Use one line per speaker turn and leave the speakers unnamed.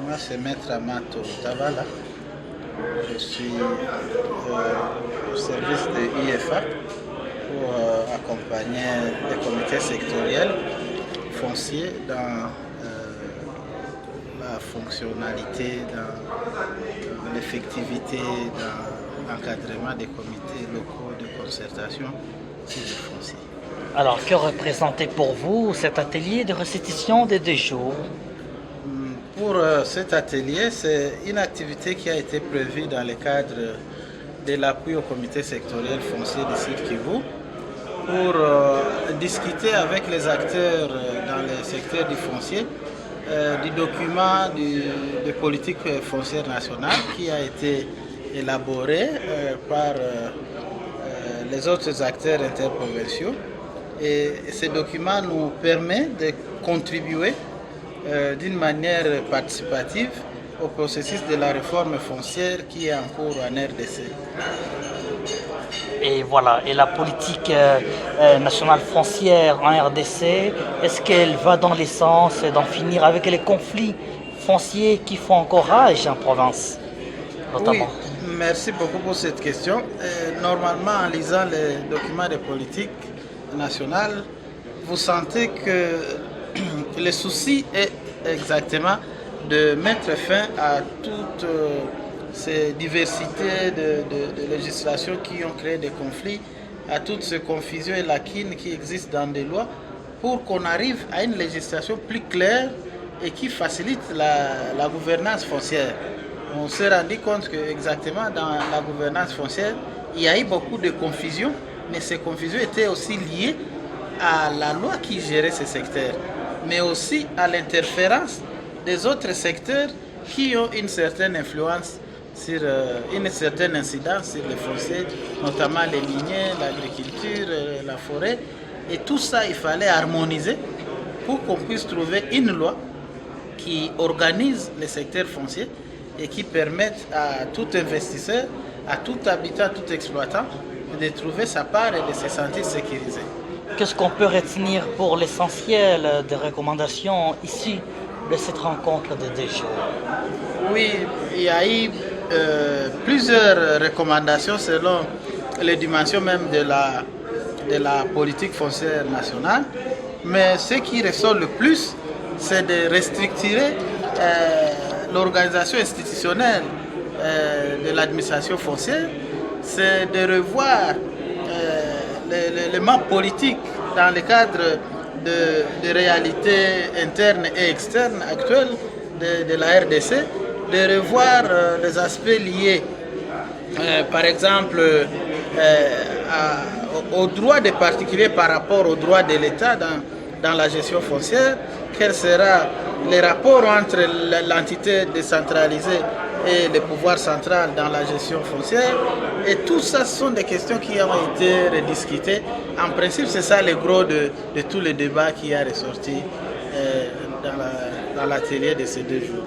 Moi, c'est Maître Amato Tavala. Je suis au service de l'IFA pour accompagner les comités sectoriels fonciers dans la fonctionnalité, dans l'effectivité, dans l'encadrement des comités locaux de concertation sur le foncier.
Alors, que représentait pour vous cet atelier de restitution des 2 jours?
Pour cet atelier, c'est une activité qui a été prévue dans le cadre de l'appui au comité sectoriel foncier du site Kivu pour discuter avec les acteurs dans le secteur du foncier du document de politique foncière nationale qui a été élaboré par les autres acteurs interprovinciaux. Et ce document nous permet de contribuer d'une manière participative au processus de la réforme foncière qui est en cours en RDC.
Et voilà, et la politique nationale foncière en RDC, est-ce qu'elle va dans le sens d'en finir avec les conflits fonciers qui font encore rage en province, notamment?
Oui, merci beaucoup pour cette question. Normalement, en lisant les documents de politique nationale, vous sentez que le souci est exactement de mettre fin à toutes ces diversités de législations qui ont créé des conflits, à toutes ces confusions et lacunes qui existent dans des lois, pour qu'on arrive à une législation plus claire et qui facilite la gouvernance foncière. On s'est rendu compte que exactement dans la gouvernance foncière, il y a eu beaucoup de confusions, mais ces confusions étaient aussi liées à la loi qui gérait ce secteur, mais aussi à l'interférence des autres secteurs qui ont une certaine influence sur une certaine incidence sur les fonciers, notamment les miniers, l'agriculture, la forêt. Et tout ça, il fallait harmoniser pour qu'on puisse trouver une loi qui organise les secteurs fonciers et qui permette à tout investisseur, à tout habitant, à tout exploitant de trouver sa part et de se sentir sécurisé.
Qu'est-ce qu'on peut retenir pour l'essentiel des recommandations issues de cette rencontre de 2 jours?
Oui, il y a eu plusieurs recommandations selon les dimensions même de la politique foncière nationale, mais ce qui ressort le plus, c'est de restructurer l'organisation institutionnelle de l'administration foncière, c'est de revoir l'élément politique dans le cadre de réalités internes et externes actuelles de la RDC, de revoir les aspects liés, par exemple, aux droits des particuliers par rapport aux droits de l'État dans la gestion foncière, quel sera le rapport entre l'entité décentralisée et le pouvoir central dans la gestion foncière. Et tout ça, ce sont des questions qui ont été rediscutées. En principe, c'est ça le gros de tous les débats qui a ressorti dans l'atelier de ces 2 jours.